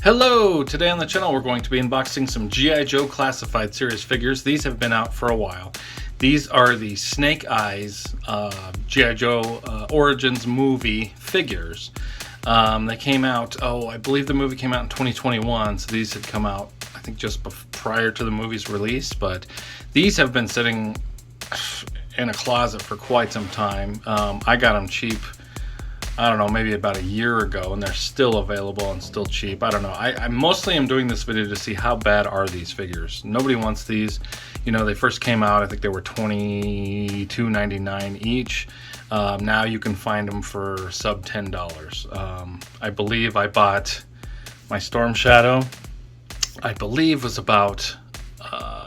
Hello! Today on the channel we're going to be unboxing some G.I. Joe Classified Series figures. These have been out for a while. These are the Snake Eyes G.I. Joe Origins movie figures. They came out, I believe the movie came out in 2021, so these had come out, I think, just prior to the movie's release, but these have been sitting in a closet for quite some time. I got them cheap, I don't know, maybe about a year ago, and they're still available and still cheap. I don't know. I mostly am doing this video to see how bad are these figures. Nobody wants these. You know, they first came out, I think they were $22.99 each. Now you can find them for sub $10. I believe I bought my Storm Shadow, I believe was about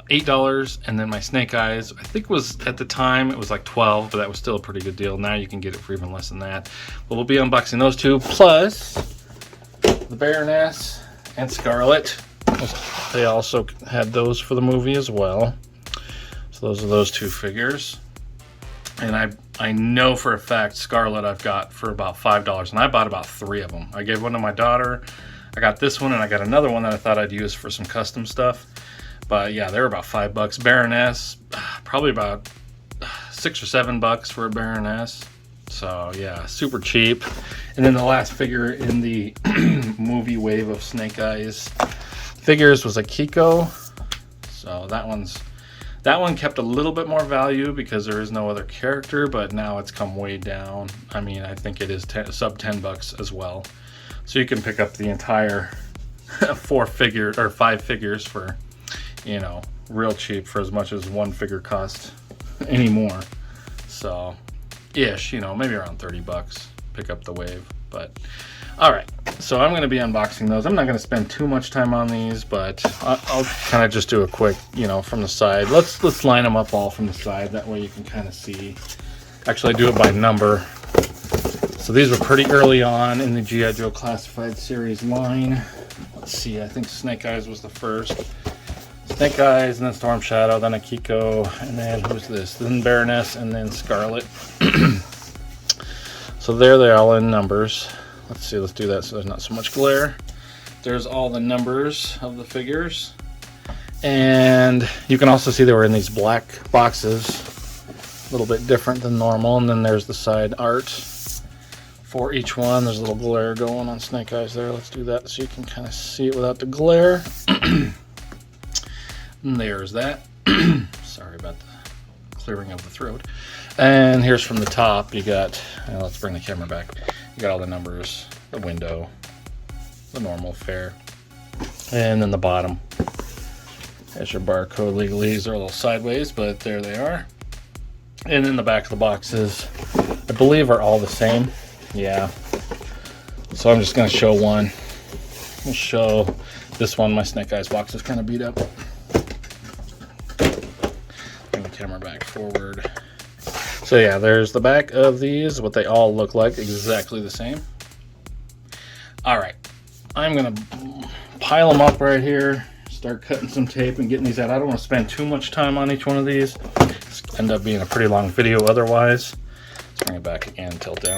$8, and then my Snake Eyes, I think was, at the time it was like $12, but that was still a pretty good deal. Now you can get it for even less than that. But we'll be unboxing those two, plus the Baroness and Scarlet. They also had those for the movie as well. So those are those two figures. And I know for a fact Scarlet I've got for about $5, and I bought about 3 of them. I gave one to my daughter, I got this one, and I got another one that I thought I'd use for some custom stuff. But yeah, they were about $5. Baroness, probably about $6 or $7 for a Baroness. So yeah, super cheap. And then the last figure in the movie wave of Snake Eyes figures was a Kiko. So that one kept a little bit more value because there is no other character, but now it's come way down. I mean, I think it is sub $10 as well. So you can pick up the entire 5 figures for, you know, real cheap, for as much as one figure costs anymore. So ish, you know, maybe around $30, pick up the wave. But all right, so I'm going to be unboxing those. I'm not going to spend too much time on these, but I'll kind of just do a quick, you know, from the side. Let's line them up all from the side, that way you can kind of see. Actually, I do it by number. So these were pretty early on in the G.I. Joe Classified Series line. Let's see, I think Snake Eyes was the first. Snake Eyes, and then Storm Shadow, then a Kiko, and then who's this? Then Baroness, and then Scarlet. So there they are, all in numbers. Let's see, let's do that so there's not so much glare. There's all the numbers of the figures. And you can also see they were in these black boxes, a little bit different than normal. And then there's the side art for each one. There's a little glare going on Snake Eyes there. Let's do that so you can kind of see it without the glare. And there's that. Sorry about the clearing of the throat. And here's from the top, you got, let's bring the camera back. You got all the numbers, the window, the normal fare, and then the bottom. There's your barcode legalese. They're a little sideways, but there they are. And then the back of the boxes, I believe, are all the same. Yeah. So I'm just going to show one. I'll show this one. My Snake Eyes box is kind of beat up. Bring the camera back forward. So yeah, there's the back of these, what they all look like, exactly the same. All right, I'm gonna pile them up right here, start cutting some tape and getting these out. I don't want to spend too much time on each one of these. It's end up being a pretty long video otherwise. Let's bring it back again, tilt down.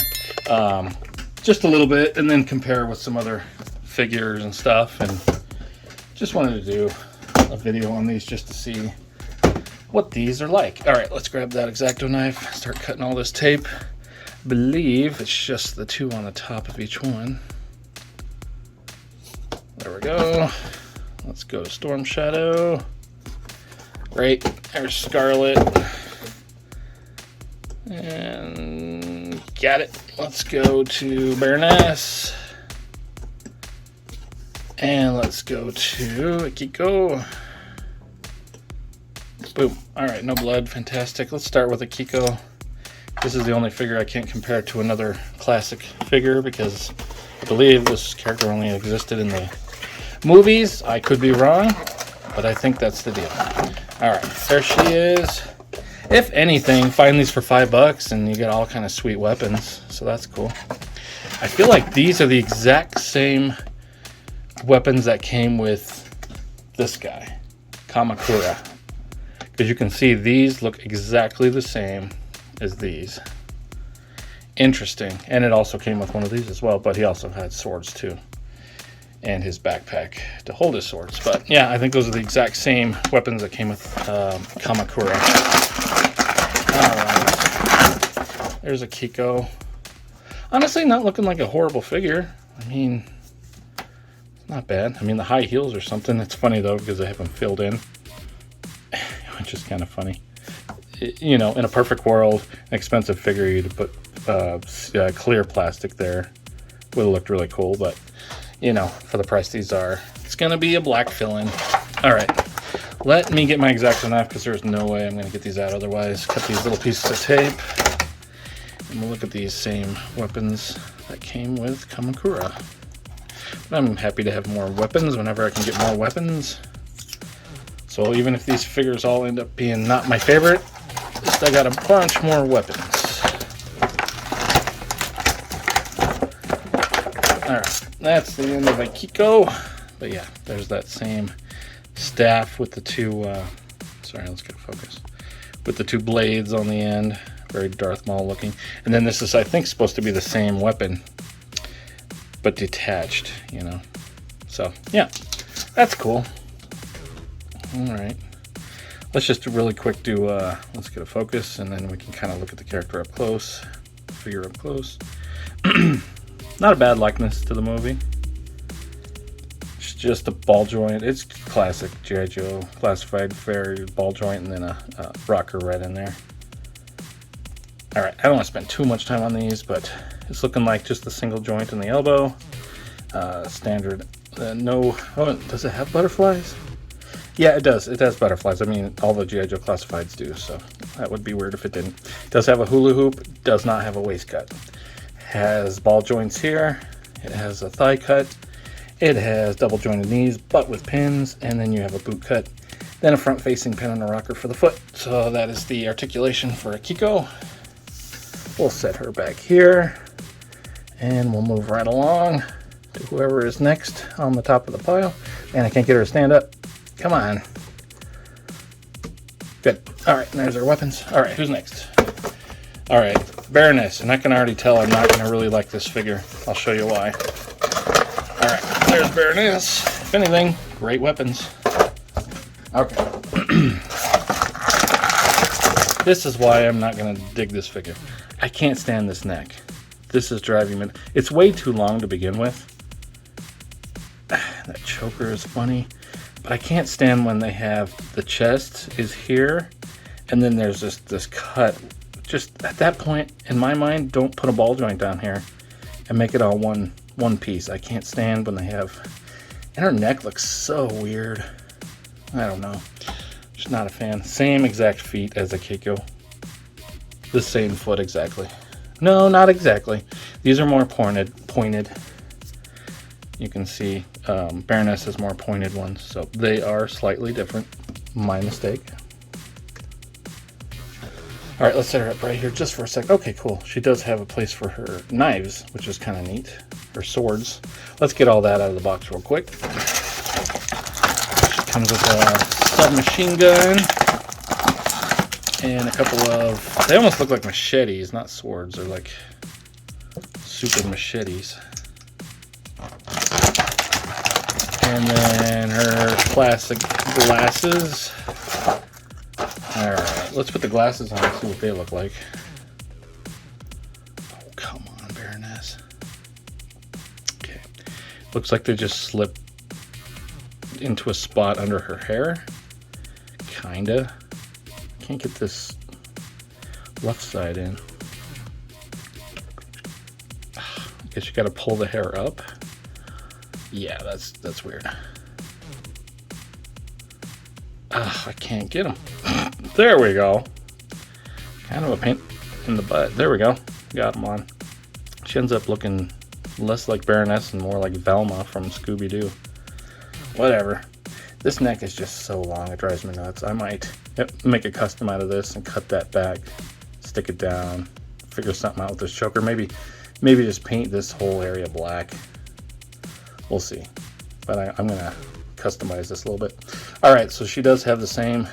Just a little bit, and then compare with some other figures and stuff. And just wanted to do a video on these just to see what these are like. All right, let's grab that X-Acto knife, start cutting all this tape. I believe it's just the 2 on the top of each one. There we go. Let's go Storm Shadow. Great, there's Scarlet. And got it. Let's go to Baroness. And let's go to Kiko. Boom. All right, no blood. Fantastic. Let's start with a Kiko. This is the only figure I can't compare to another classic figure because I believe this character only existed in the movies. I could be wrong, but I think that's the deal. All right, there she is. If anything, find these for $5 and you get all kind of sweet weapons, so that's cool. I feel like these are the exact same weapons that came with this guy, Kamakura. Because you can see these look exactly the same as these. Interesting. And it also came with one of these as well, but he also had swords too. and his backpack to hold his swords. But yeah, I think those are the exact same weapons that came with Kamakura. Alright, there's a Kiko. Honestly, not looking like a horrible figure. I mean, it's not bad. I mean, the high heels or something. It's funny though, because I have them filled in, which is kind of funny. You know, in a perfect world, an expensive figure, you'd put clear plastic there. Would have looked really cool, but you know, for the price these are, it's gonna be a black fill-in. All right, let me get my X-Acto knife, because there's no way I'm gonna get these out otherwise. Cut these little pieces of tape, and we'll look at these same weapons that came with Kamakura. But I'm happy to have more weapons whenever I can get more weapons. So even if these figures all end up being not my favorite, at least I got a bunch more weapons. Alright, that's the end of a Kiko. But yeah, there's that same staff with the two, sorry, let's get a focus. With the two blades on the end, very Darth Maul looking. And then this is, I think, supposed to be the same weapon, but detached, you know. So, yeah, that's cool. Alright, let's just really quick do, let's get a focus, and then we can kind of look at the character up close, figure up close. Not a bad likeness to the movie. It's just a ball joint. It's classic G.I. Joe classified fare ball joint, and then a rocker right in there. Alright, I don't want to spend too much time on these, but it's looking like just a single joint in the elbow. Standard, no, oh, does it have butterflies? Yeah, it does. It has butterflies. I mean, all the G.I. Joe classifieds do, so that would be weird if it didn't. It does have a hula hoop, does not have a waist cut. Has ball joints here, it has a thigh cut, it has double jointed knees, but with pins, and then you have a boot cut, then a front facing pin on a rocker for the foot. So that is the articulation for a Kiko. We'll set her back here, and we'll move right along to whoever is next on the top of the pile. And I can't get her to stand up. Come on. Good. Alright, and there's our weapons. Alright, who's next? Alright, Baroness, and I can already tell I'm not going to really like this figure. I'll show you why. Alright, there's Baroness. If anything, great weapons. Okay. This is why I'm not going to dig this figure. I can't stand this neck. This is driving me. It's way too long to begin with. That choker is funny. But I can't stand when they have the chest is here, and then there's this cut. Just at that point, in my mind, don't put a ball joint down here and make it all one piece. I can't stand when they have, and her neck looks so weird. I don't know. Just not a fan. Same exact feet as a Kiko. The same foot exactly. No, not exactly. These are more pointed. You can see Baroness has more pointed ones, so they are slightly different. My mistake. All right, let's set her up right here just for a sec. Okay, cool. She does have a place for her knives, which is kind of neat. Her swords. Let's get all that out of the box real quick. She comes with a submachine gun and a couple of, they almost look like machetes, not swords. They're like super machetes. And then her classic glasses. Alright, let's put the glasses on and see what they look like. Oh, come on, Baroness. Okay. Looks like they just slip into a spot under her hair. Kinda. Can't get this left side in. I guess you gotta pull the hair up. Yeah, that's weird. I can't get them. There we go. Kind of a pain in the butt. There we go. Got them on. She ends up looking less like Baroness and more like Velma from Scooby-Doo. Whatever. This neck is just so long, it drives me nuts. I might make a custom out of this and cut that back, stick it down, figure something out with this choker. Maybe just paint this whole area black. We'll see. But I'm going to customize this a little bit. Alright, so she does have the same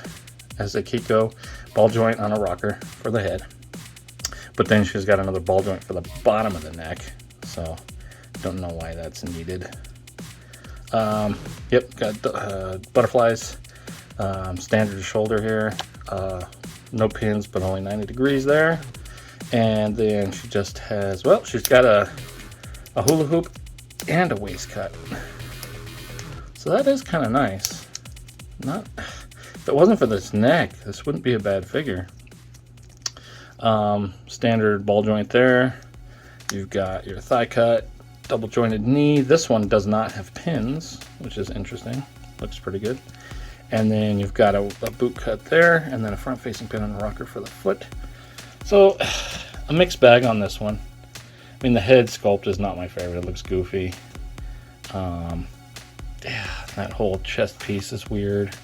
as a Kiko ball joint on a rocker for the head. But then she's got another ball joint for the bottom of the neck. So, don't know why that's needed. Yep, got butterflies, standard shoulder here, no pins, but only 90 degrees there. And then she just has, well, she's got a hula hoop and a waist cut. So that is kind of nice. If it wasn't for this neck, this wouldn't be a bad figure. Standard ball joint there. You've got your thigh cut, double jointed knee. This one does not have pins, which is interesting. Looks pretty good. And then you've got a boot cut there, and then a front facing pin and a rocker for the foot. So a mixed bag on this one. I mean, the head sculpt is not my favorite. It looks goofy. Yeah, that whole chest piece is weird.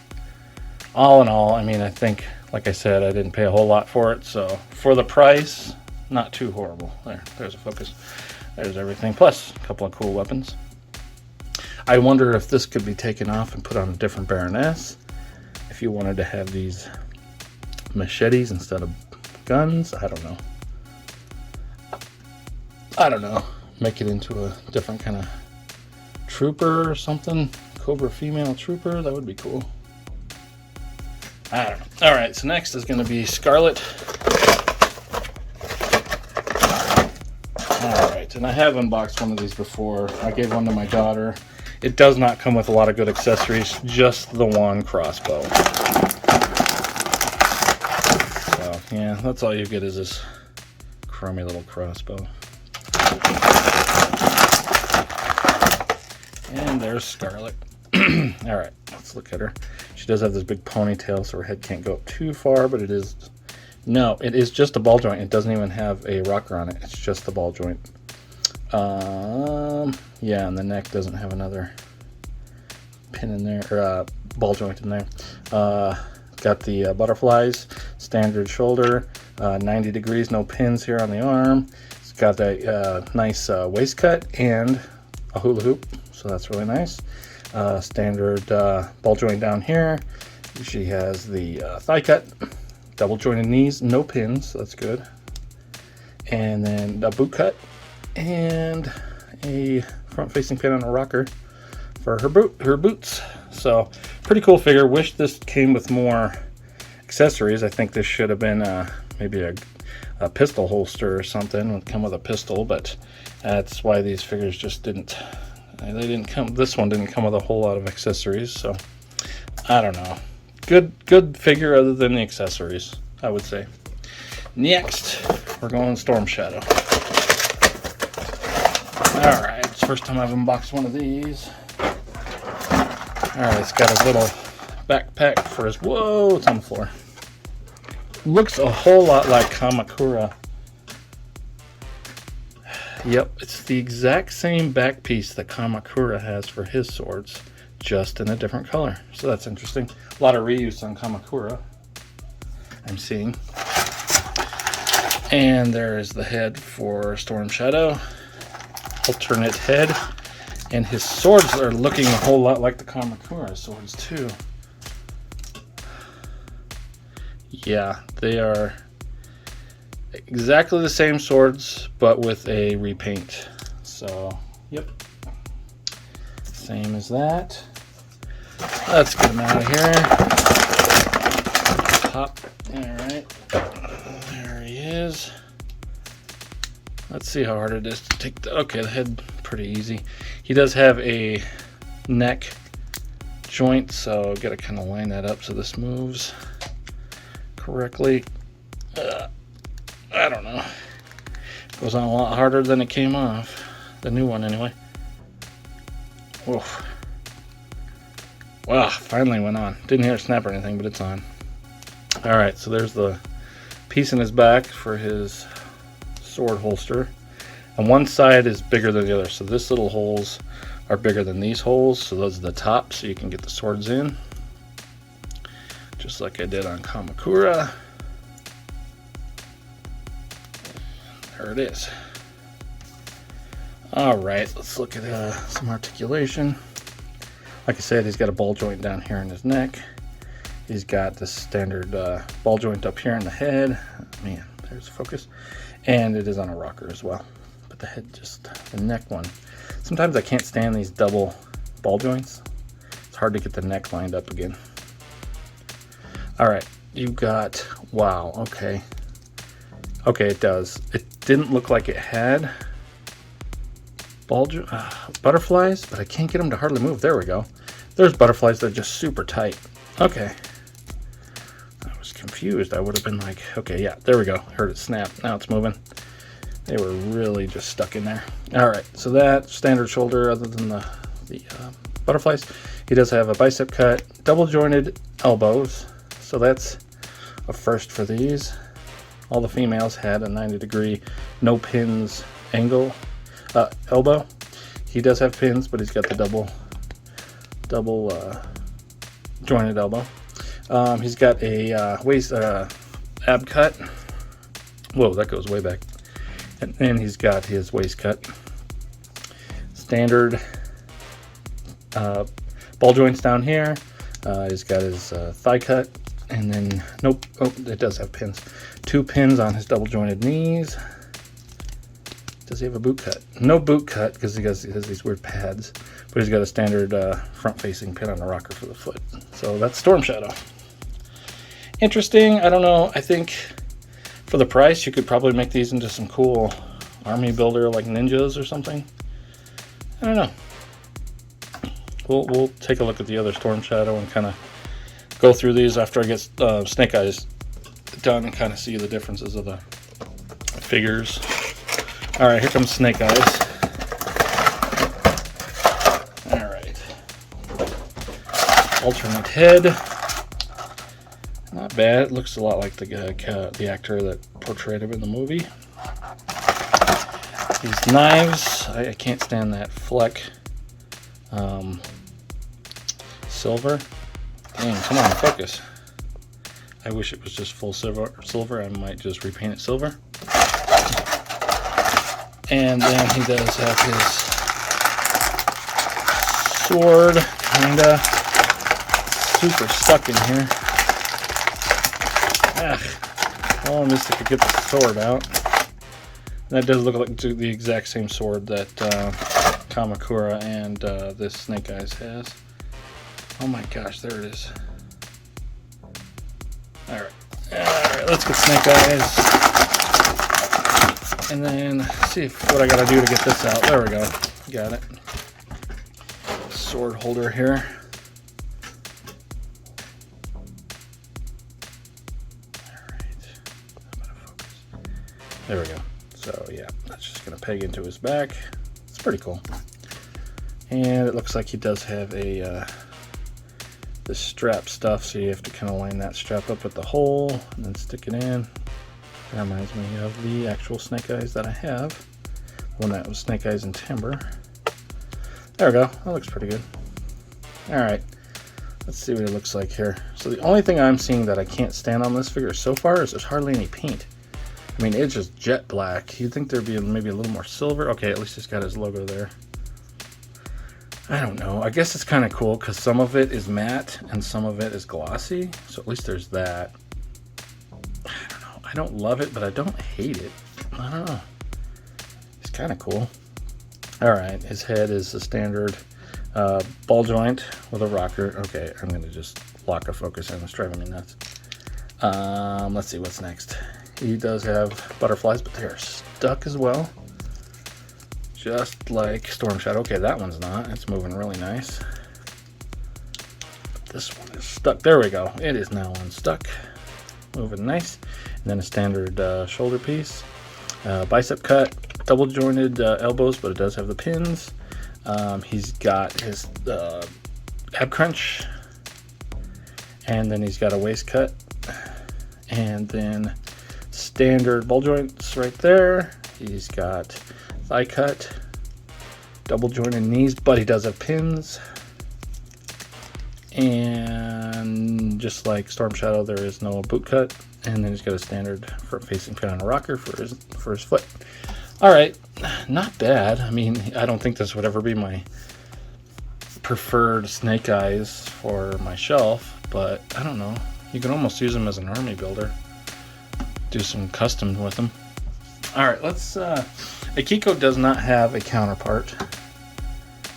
All in all, I mean, I think, like I said, I didn't pay a whole lot for it. So for the price, not too horrible. There's a focus. There's everything. Plus a couple of cool weapons. I wonder if this could be taken off and put on a different Baroness. If you wanted to have these machetes instead of guns, I don't know. Make it into a different kind of trooper or something. Cobra female trooper, that would be cool. I don't know. Alright, so next is going to be Scarlet. Alright, and I have unboxed one of these before. I gave one to my daughter. It does not come with a lot of good accessories, just the one crossbow. So, yeah, that's all you get is this crummy little crossbow. And there's Scarlet. Alright, let's look at her. She does have this big ponytail, so her head can't go up too far, but it is... No, it is just a ball joint. It doesn't even have a rocker on it. It's just the ball joint. Yeah, and the neck doesn't have another pin in there, or ball joint in there. Got the butterflies, standard shoulder, 90 degrees, no pins here on the arm. It's got a nice waist cut and a hula hoop, so that's really nice. Standard ball joint down here. She has the thigh cut, double jointed knees, no pins, so that's good. And then a boot cut and a front facing pin on a rocker for her boots. So pretty cool figure. Wish this came with more accessories. I think this should have been maybe a pistol holster or something. It would come with a pistol, but that's why these figures just didn't. They didn't come. This one didn't come with a whole lot of accessories. So I don't know. Good figure other than the accessories, I would say. Next, we're going Storm Shadow. Alright, it's the first time I've unboxed one of these. Alright, it's got his little backpack for his... Whoa, it's on the floor. Looks a whole lot like Kamakura. Yep, it's the exact same back piece that Kamakura has for his swords, just in a different color. So that's interesting. A lot of reuse on Kamakura, I'm seeing. And there is the head for Storm Shadow. Alternate head. And his swords are looking a whole lot like the Kamakura swords too. Yeah, they are exactly the same swords, but with a repaint. So, yep. Same as that. Let's get him out of here. Pop. Alright. There he is. Let's see how hard it is to take the... Okay, the head, pretty easy. He does have a neck joint, so I've got to kind of line that up so this moves correctly. I don't know. Goes on a lot harder than it came off. The new one, anyway. Oof. Wow, finally went on. Didn't hear it snap or anything, but it's on. Alright, so there's the piece in his back for his sword holster. And one side is bigger than the other. So this little holes are bigger than these holes. So those are the top, so you can get the swords in. Just like I did on Kamakura. There it is. Alright, let's look at some articulation. Like I said, he's got a ball joint down here in his neck. He's got the standard ball joint up here in the head. Man, there's focus. And it is on a rocker as well. But the head just, the neck one. Sometimes I can't stand these double ball joints. It's hard to get the neck lined up again. All right, you got, wow, okay. Okay, it does. It didn't look like it had butterflies, but I can't get them to hardly move. There we go. There's butterflies that are just super tight. Okay. I was confused. I would have been like, okay, yeah, there we go. Heard it snap. Now it's moving. They were really just stuck in there. All right, so that standard shoulder, other than the butterflies, he does have a bicep cut, double jointed elbows. So that's a first for these. All the females had a 90-degree, no pins angle elbow. He does have pins, but he's got the double jointed elbow. He's got a waist ab cut. Whoa, that goes way back. And then he's got his waist cut. Standard ball joints down here. He's got his thigh cut. And then, nope, oh, it does have pins. 2 pins on his double jointed knees. Does he have a boot cut? No boot cut, because he has these weird pads. But he's got a standard front-facing pin on the rocker for the foot. So that's Storm Shadow. Interesting. I don't know. I think for the price, you could probably make these into some cool army builder like ninjas or something. I don't know. We'll take a look at the other Storm Shadow and kind of go through these after I get Snake Eyes done and kind of see the differences of the figures. All right, here comes Snake Eyes. All right. Alternate head. Not bad. It looks a lot like the actor that portrayed him in the movie. These knives, I can't stand that Fleck silver. Dang, come on, focus. I wish it was just full silver. I might just repaint it silver. And then he does have his sword, kinda super stuck in here. Oh, I missed I could get the sword out. That does look like the exact same sword that Kamakura and this Snake Eyes has. Oh my gosh, there it is. Alright, let's get Snake Eyes. And then see what I gotta do to get this out. There we go. Got it. Sword holder here. There we go. So yeah, that's just gonna peg into his back. It's pretty cool. And it looks like he does have a this strap stuff, so you have to kind of line that strap up with the hole and then stick it in. That reminds me of the actual Snake Eyes that I have. The one that was Snake Eyes in Timber. There we go. That looks pretty good. Alright. Let's see what it looks like here. So the only thing I'm seeing that I can't stand on this figure so far is there's hardly any paint. I mean, it's just jet black. You'd think there'd be maybe a little more silver. Okay, at least it's got his logo there. I don't know. I guess it's kind of cool because some of it is matte and some of it is glossy. So at least there's that. I don't know. I don't love it, but I don't hate it. I don't know. It's kind of cool. All right. His head is a standard ball joint with a rocker. Okay, I'm going to just lock a focus in. It's driving me nuts. Let's see what's next. He does have butterflies, but they're stuck as well. Just like Storm Shadow. Okay, that one's not. It's moving really nice. This one is stuck. There we go. It is now unstuck. Moving nice. And then a standard shoulder piece. Bicep cut. Double jointed elbows, but it does have the pins. He's got his ab crunch. And then he's got a waist cut. And then standard ball joints right there. He's got thigh cut, double jointed knees, but he does have pins. And just like Storm Shadow, there is no boot cut. And then he's got a standard front-facing pin on a rocker for his foot. All right, not bad. I mean, I don't think this would ever be my preferred Snake Eyes for my shelf, but I don't know. You can almost use them as an army builder. Do some custom with them. All right, let's. Akiko does not have a counterpart.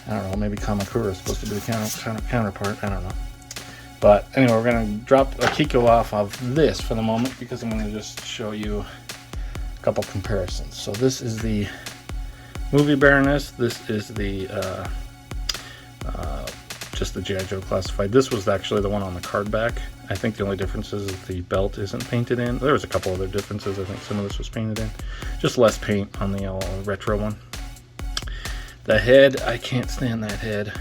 I don't know, maybe Kamakura is supposed to be the counterpart. I don't know. But anyway, we're going to drop Akiko off of this for the moment because I'm going to just show you a couple comparisons. So this is the movie Baroness. This is the just the G.I. Joe Classified. This was actually the one on the card back. I think the only difference is the belt isn't painted in. There was a couple other differences. I think some of this was painted in. Just less paint on the retro one. The head, I can't stand that head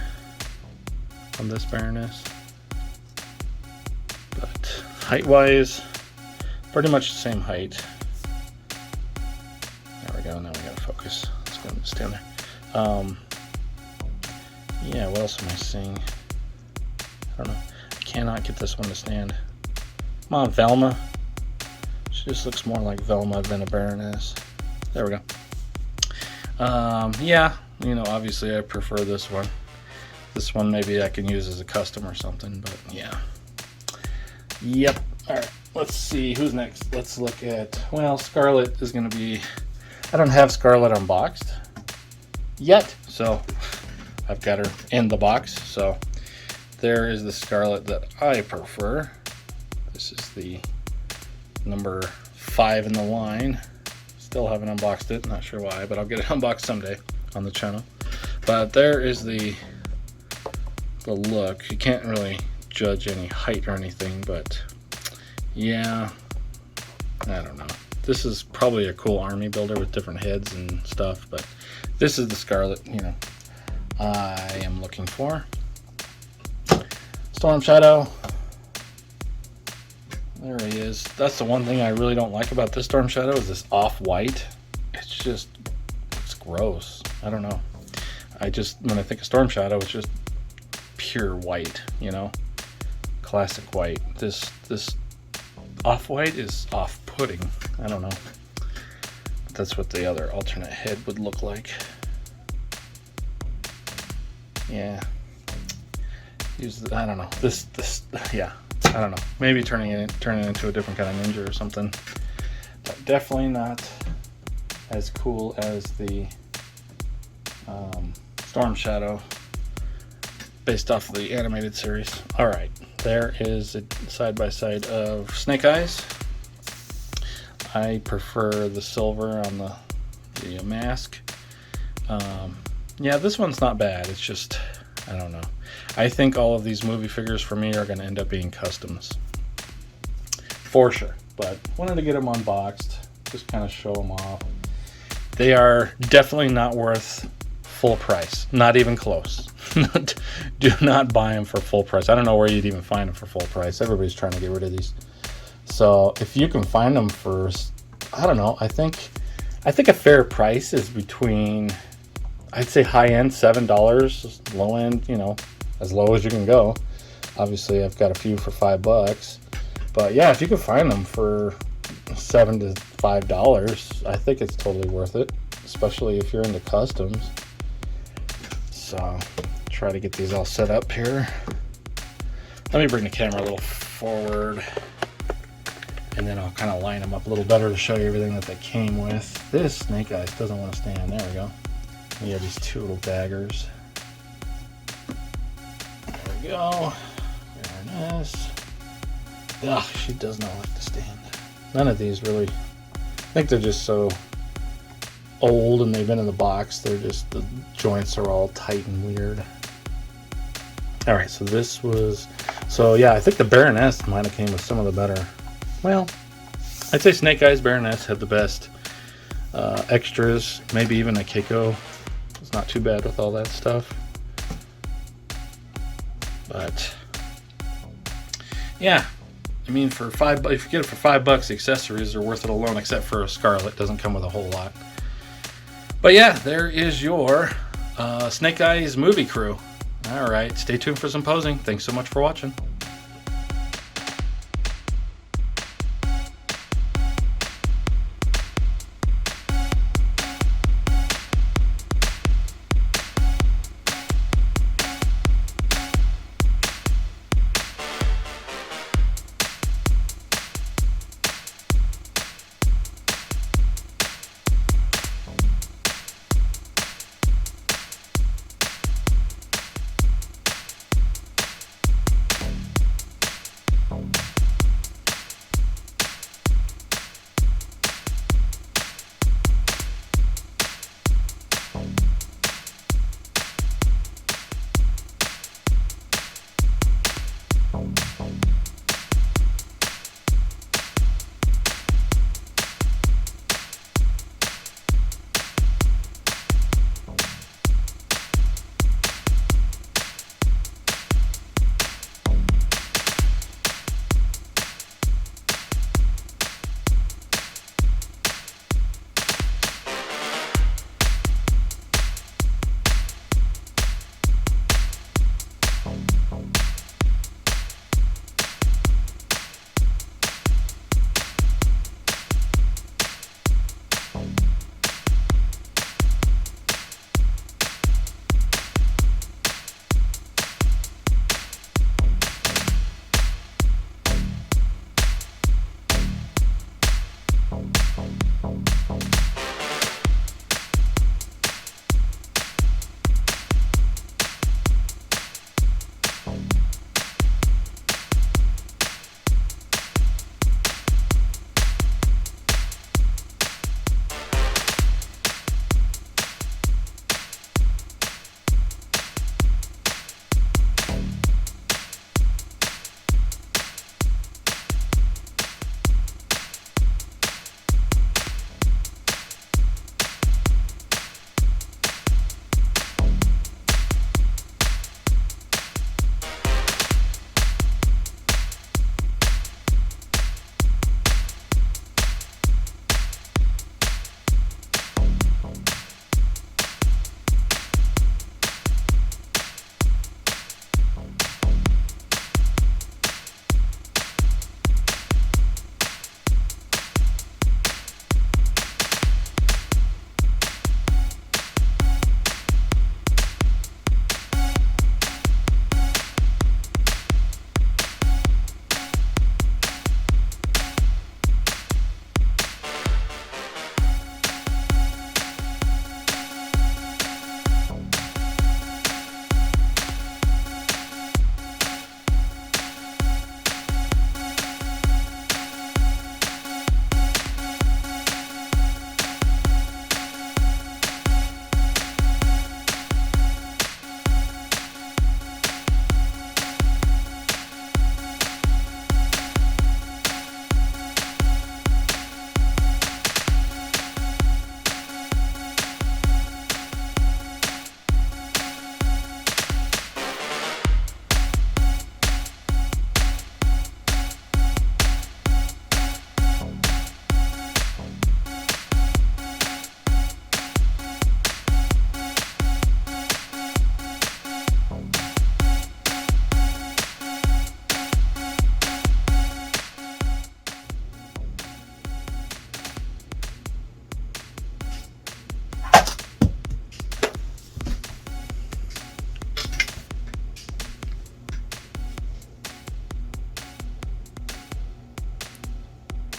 on this Baroness. But height-wise, pretty much the same height. There we go. Now we gotta focus. Let's go stand there. Yeah, what else am I seeing? I don't know. I cannot get this one to stand. Come on, Velma. She just looks more like Velma than a Baroness. There we go. Yeah, you know, obviously I prefer this one. This one maybe I can use as a custom or something, but yeah. Yep. Alright, let's see. Who's next? Let's look at, well, Scarlet is going to be, I don't have Scarlet unboxed yet, so I've got her in the box. So there is the Scarlet that I prefer. This is the number 5 in the line. Still haven't unboxed it, not sure why, but I'll get it unboxed someday on the channel. But there is the look. You can't really judge any height or anything, but yeah, I don't know. This is probably a cool army builder with different heads and stuff, but this is the Scarlet, you know, I am looking for. Storm Shadow. There he is. That's the one thing I really don't like about this Storm Shadow is this off-white. It's gross. I don't know. When I think of Storm Shadow, it's just pure white, you know? Classic white. This off-white is off-putting. I don't know. But that's what the other alternate head would look like. Yeah. I don't know. Yeah. I don't know. Maybe turning it into a different kind of ninja or something. But definitely not as cool as the Storm Shadow based off of the animated series. Alright, there is a side-by-side of Snake Eyes. I prefer the silver on the mask. Yeah, this one's not bad. It's just, I don't know. I think all of these movie figures for me are going to end up being customs. For sure. But wanted to get them unboxed. Just kind of show them off. They are definitely not worth full price. Not even close. Do not buy them for full price. I don't know where you'd even find them for full price. Everybody's trying to get rid of these. So if you can find them for, I don't know, I think a fair price is between, I'd say high end $7, low end, you know, as low as you can go. Obviously I've got a few for $5, but yeah, if you can find them for $7 to $5, I think it's totally worth it, especially if you're into customs. So try to get these all set up here. Let me bring the camera a little forward and then I'll kind of line them up a little better to show you everything that they came with. This Snake Eyes doesn't want to stand. There we go. We have these two little daggers. There we go. Baroness. Ugh, she does not like to stand. None of these really, I think they're just so old and they've been in the box. They're just, the joints are all tight and weird. Alright, so this was, so yeah, I think the Baroness might have came with some of the better, well, I'd say Snake Eyes Baroness had the best extras, maybe even a Keiko. It's not too bad with all that stuff. But yeah, I mean, for $5, if you get it for $5, the accessories are worth it alone, except for a Scarlet. Doesn't come with a whole lot. But yeah, there is your Snake Eyes movie crew. All right, stay tuned for some posing. Thanks so much for watching.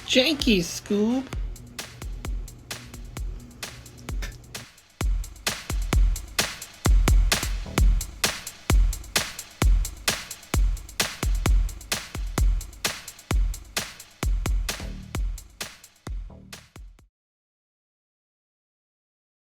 janky, Scoob.